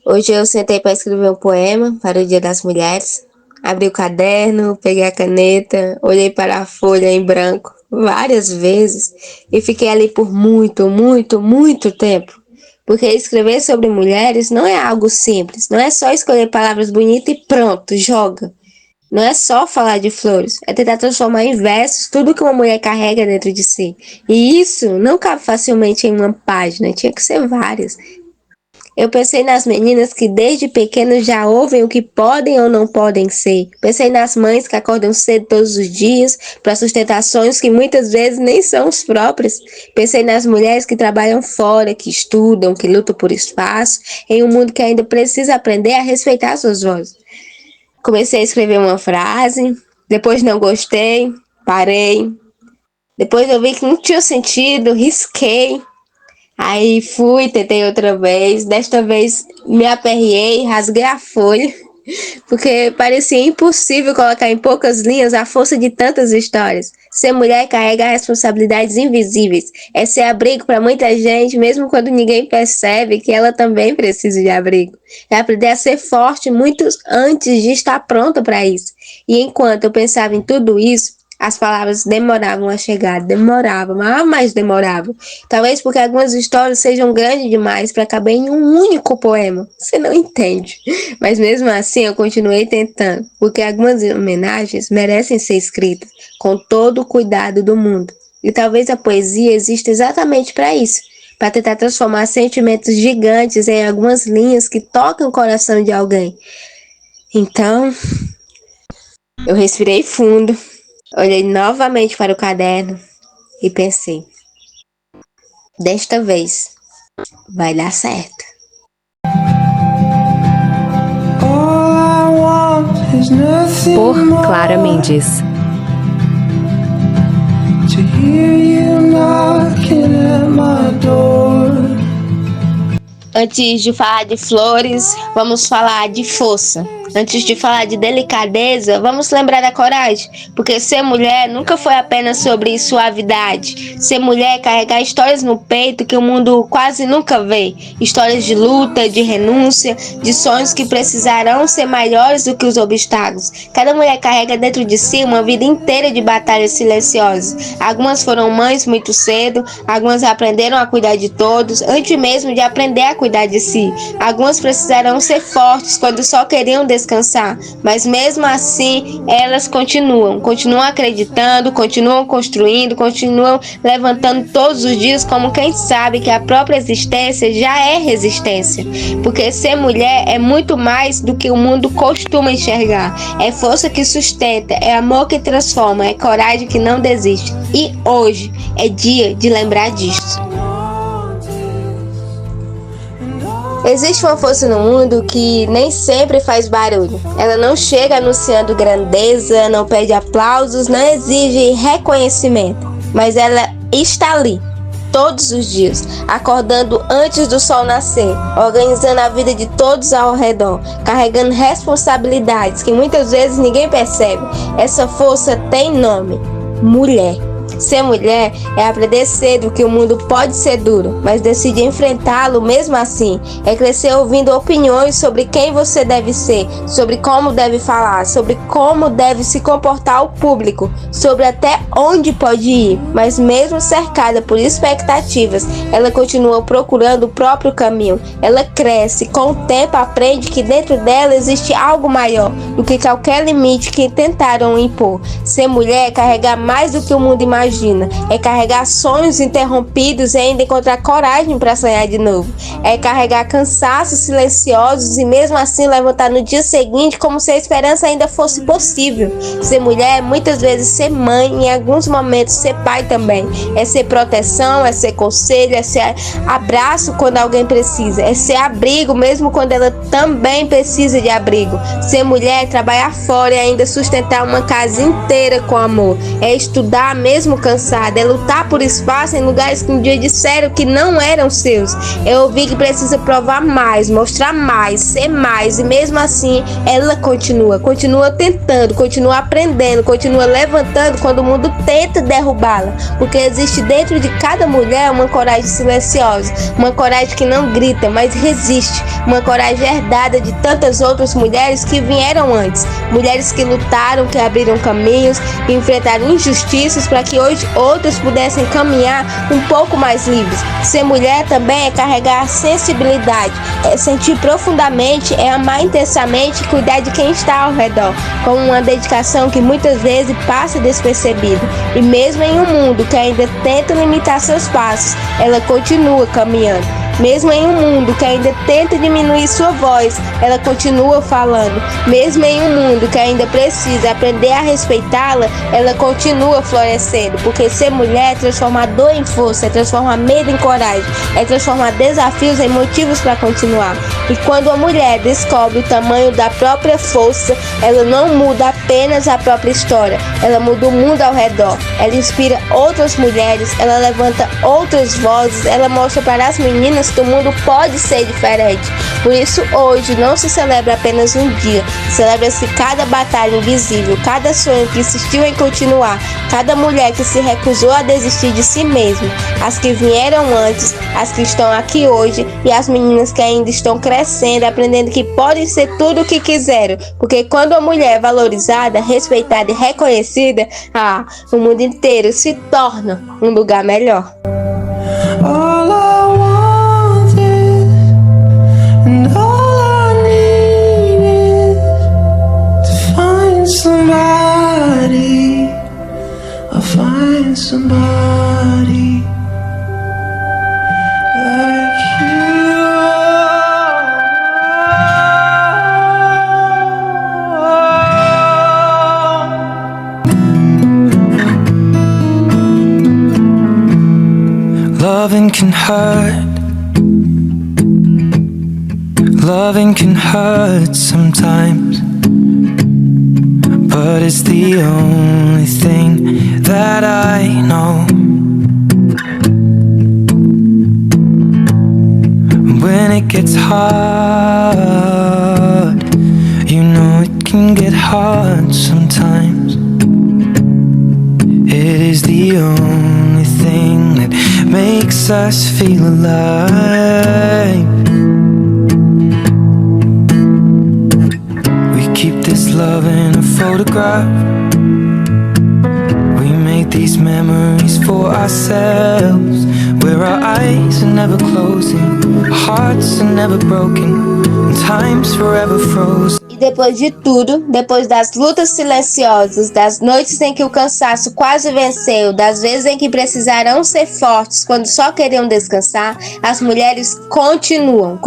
Hoje eu sentei para escrever um poema para o Dia das Mulheres. Abri o caderno, peguei a caneta, olhei para a folha em branco várias vezes e fiquei ali por muito tempo. Porque escrever sobre mulheres não é algo simples, não é só escolher palavras bonitas e pronto, joga. Não é só falar de flores, é tentar transformar em versos tudo que uma mulher carrega dentro de si. E isso não cabe facilmente em uma página, tinha que ser várias. Eu pensei nas meninas que desde pequenas já ouvem o que podem ou não podem ser. Pensei nas mães que acordam cedo todos os dias para sustentar sonhos que muitas vezes nem são os próprios. Pensei nas mulheres que trabalham fora, que estudam, que lutam por espaço, em um mundo que ainda precisa aprender a respeitar suas vozes. Comecei a escrever uma frase, depois não gostei, parei. Depois eu vi que não tinha sentido, risquei. Aí fui, tentei outra vez. Desta vez me aperriei, rasguei a folha, porque parecia impossível colocar em poucas linhas a força de tantas histórias. Ser mulher carrega responsabilidades invisíveis. É ser abrigo para muita gente, mesmo quando ninguém percebe que ela também precisa de abrigo. É aprender a ser forte muito antes de estar pronta para isso. E enquanto eu pensava em tudo isso, as palavras demoravam a chegar, demoravam, mas demoravam. Talvez porque algumas histórias sejam grandes demais para caber em um único poema. Você não entende. Mas mesmo assim eu continuei tentando, porque algumas homenagens merecem ser escritas com todo o cuidado do mundo. E talvez a poesia exista exatamente para isso, para tentar transformar sentimentos gigantes em algumas linhas que tocam o coração de alguém. Então, eu respirei fundo. Olhei novamente para o caderno e pensei: desta vez vai dar certo. Por Clara Mendes. Antes de falar de flores, vamos falar de força. Antes de falar de delicadeza, vamos lembrar da coragem, porque ser mulher nunca foi apenas sobre suavidade. Ser mulher é carregar histórias no peito que o mundo quase nunca vê. Histórias de luta, de renúncia, de sonhos que precisarão ser maiores do que os obstáculos. Cada mulher carrega dentro de si uma vida inteira de batalhas silenciosas. Algumas foram mães muito cedo, algumas aprenderam a cuidar de todos, antes mesmo de aprender a cuidar de si. Algumas precisarão ser fortes quando só queriam descansar, mas mesmo assim elas continuam acreditando, continuam construindo, continuam levantando todos os dias como quem sabe que a própria existência já é resistência, porque ser mulher é muito mais do que o mundo costuma enxergar. É força que sustenta, é amor que transforma, é coragem que não desiste. E hoje é dia de lembrar disso. Existe uma força no mundo que nem sempre faz barulho. Ela não chega anunciando grandeza, não pede aplausos, não exige reconhecimento. Mas ela está ali, todos os dias, acordando antes do sol nascer, organizando a vida de todos ao redor, carregando responsabilidades que muitas vezes ninguém percebe. Essa força tem nome: mulher. Ser mulher é aprender cedo que o mundo pode ser duro, mas decidir enfrentá-lo mesmo assim. É crescer ouvindo opiniões sobre quem você deve ser, sobre como deve falar, sobre como deve se comportar ao público, sobre até onde pode ir. Mas mesmo cercada por expectativas, ela continua procurando o próprio caminho. Ela cresce, com o tempo aprende que dentro dela existe algo maior do que qualquer limite que tentaram impor. Ser mulher é carregar mais do que o mundo imagina. É carregar sonhos interrompidos e ainda encontrar coragem para sonhar de novo. É carregar cansaços silenciosos e mesmo assim levantar no dia seguinte como se a esperança ainda fosse possível. Ser mulher é muitas vezes ser mãe e em alguns momentos ser pai também. É ser proteção, é ser conselho, é ser abraço quando alguém precisa. É ser abrigo mesmo quando ela também precisa de abrigo. Ser mulher é trabalhar fora e ainda sustentar uma casa inteira com amor. É estudar mesmo mesmo cansada, é lutar por espaço em lugares que um dia disseram que não eram seus. É ouvir que precisa provar mais, mostrar mais, ser mais, e mesmo assim ela continua tentando, continua aprendendo, continua levantando quando o mundo tenta derrubá-la, porque existe dentro de cada mulher uma coragem silenciosa, uma coragem que não grita, mas resiste, uma coragem herdada de tantas outras mulheres que vieram antes, mulheres que lutaram, que abriram caminhos, que enfrentaram injustiças para que hoje outras pudessem caminhar um pouco mais livres. Ser mulher também é carregar a sensibilidade, é sentir profundamente, é amar intensamente e cuidar de quem está ao redor, com uma dedicação que muitas vezes passa despercebida. E mesmo em um mundo que ainda tenta limitar seus passos, ela continua caminhando. Mesmo em um mundo que ainda tenta diminuir sua voz, ela continua falando. Mesmo em um mundo que ainda precisa aprender a respeitá-la, ela continua florescendo. Porque ser mulher é transformar dor em força, é transformar medo em coragem, é transformar desafios em motivos para continuar. E quando a mulher descobre o tamanho da própria força, ela não muda apenas a própria história, ela muda o mundo ao redor. Ela inspira outras mulheres, ela levanta outras vozes, ela mostra para as meninas que o mundo pode ser diferente. Por isso hoje não se celebra apenas um dia, celebra-se cada batalha invisível, cada sonho que insistiu em continuar, cada mulher que se recusou a desistir de si mesma, as que vieram antes, as que estão aqui hoje e as meninas que ainda estão crescendo, aprendendo que podem ser tudo o que quiseram, porque quando a mulher é valorizada, respeitada e reconhecida, o mundo inteiro se torna um lugar melhor. Somebody like you. Loving can hurt. Loving can hurt sometimes, but it's the only thing that I know. When it gets hard, you know it can get hard sometimes. It is the only thing that makes us feel alive. We keep this love in a photograph. We make these memories for ourselves, where our eyes are never closing, our hearts are never broken, and time's forever frozen. E depois de tudo, depois das lutas silenciosas, das noites em que o cansaço quase venceu, das vezes em que precisaram ser fortes quando só queriam descansar, as mulheres continuam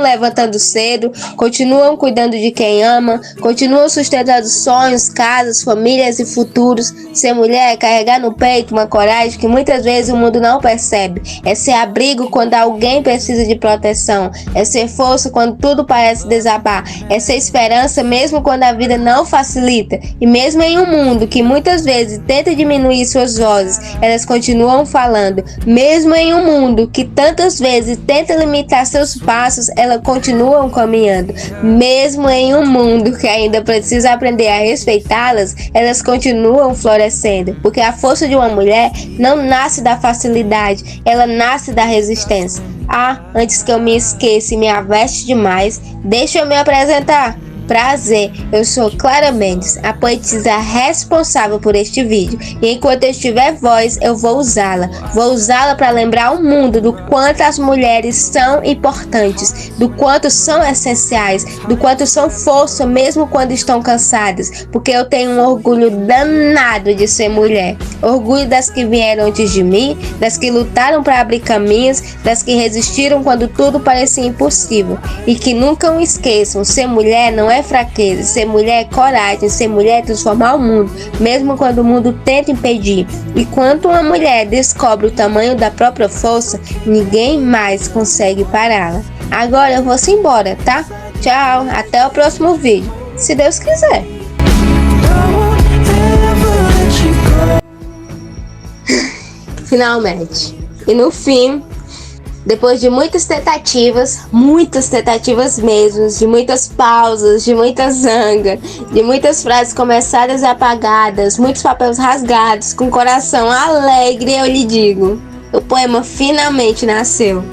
levantando cedo, continuam cuidando de quem ama, continuam sustentando sonhos, casas, famílias e futuros. Ser mulher é carregar no peito uma coragem que muitas vezes o mundo não percebe, é ser abrigo quando alguém precisa de proteção, é ser força quando tudo parece desabar, é ser esperança mesmo quando a vida não facilita. E mesmo em um mundo que muitas vezes tenta diminuir suas vozes, elas continuam falando. Mesmo em um mundo que tantas vezes tenta limitar seus passos, elas continuam caminhando. Mesmo em um mundo que ainda precisa aprender a respeitá-las, elas continuam florescendo, porque a força de uma mulher não nasce da facilidade, ela nasce da resistência. Antes que eu me esqueça e me aveste demais, deixa eu me apresentar. Prazer, eu sou Clara Mendes, a poetisa responsável por este vídeo, e enquanto eu tiver voz, eu vou usá-la para lembrar o mundo do quanto as mulheres são importantes, do quanto são essenciais, do quanto são força mesmo quando estão cansadas, porque eu tenho um orgulho danado de ser mulher, orgulho das que vieram antes de mim, das que lutaram para abrir caminhos, das que resistiram quando tudo parecia impossível, e que nunca esqueçam, ser mulher não é fraqueza, ser mulher é coragem, ser mulher é transformar o mundo, mesmo quando o mundo tenta impedir. E quando uma mulher descobre o tamanho da própria força, ninguém mais consegue pará-la. Agora eu vou embora, tá? Tchau, até o próximo vídeo, se Deus quiser. finalmente. E no fim, depois de muitas tentativas mesmo, de muitas pausas, de muita zanga, de muitas frases começadas e apagadas, muitos papéis rasgados, com coração alegre, eu lhe digo, o poema finalmente nasceu.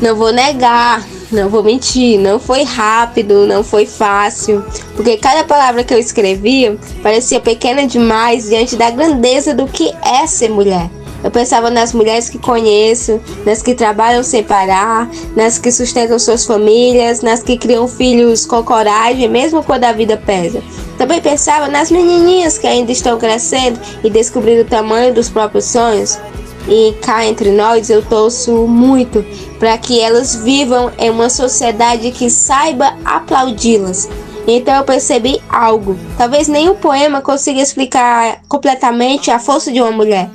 Não vou negar, não vou mentir, não foi rápido, não foi fácil, porque cada palavra que eu escrevia parecia pequena demais diante da grandeza do que é ser mulher. Eu pensava nas mulheres que conheço, nas que trabalham sem parar, nas que sustentam suas famílias, nas que criam filhos com coragem, mesmo quando a vida pesa. Também pensava nas menininhas que ainda estão crescendo e descobrindo o tamanho dos próprios sonhos. E cá entre nós eu torço muito para que elas vivam em uma sociedade que saiba aplaudi-las. Então eu percebi algo. Talvez nenhum poema consiga explicar completamente a força de uma mulher.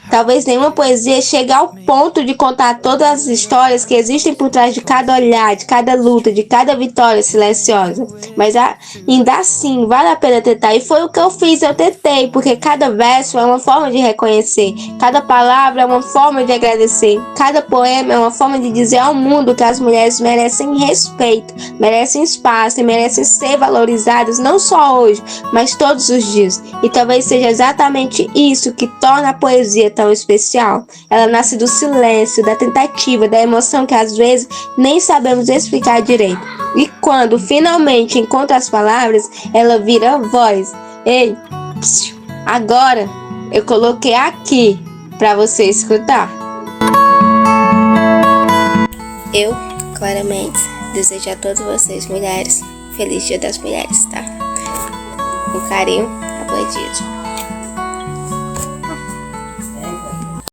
Talvez nenhuma poesia chegue ao ponto de contar todas as histórias que existem por trás de cada olhar, de cada luta, de cada vitória silenciosa. Mas ainda assim, vale a pena tentar. E foi o que eu fiz, eu tentei, porque cada verso é uma forma de reconhecer, cada palavra é uma forma de agradecer, cada poema é uma forma de dizer ao mundo que as mulheres merecem respeito, merecem espaço e merecem ser valorizadas não só hoje, mas todos os dias. E talvez seja exatamente isso que torna a poesia tão especial. Ela nasce do silêncio, da tentativa, da emoção que às vezes nem sabemos explicar direito. E quando finalmente encontra as palavras, ela vira voz. Ei, agora eu coloquei aqui para você escutar. Eu, claramente, desejo a todas vocês, mulheres, feliz Dia das Mulheres, tá? Com carinho, a Poedia.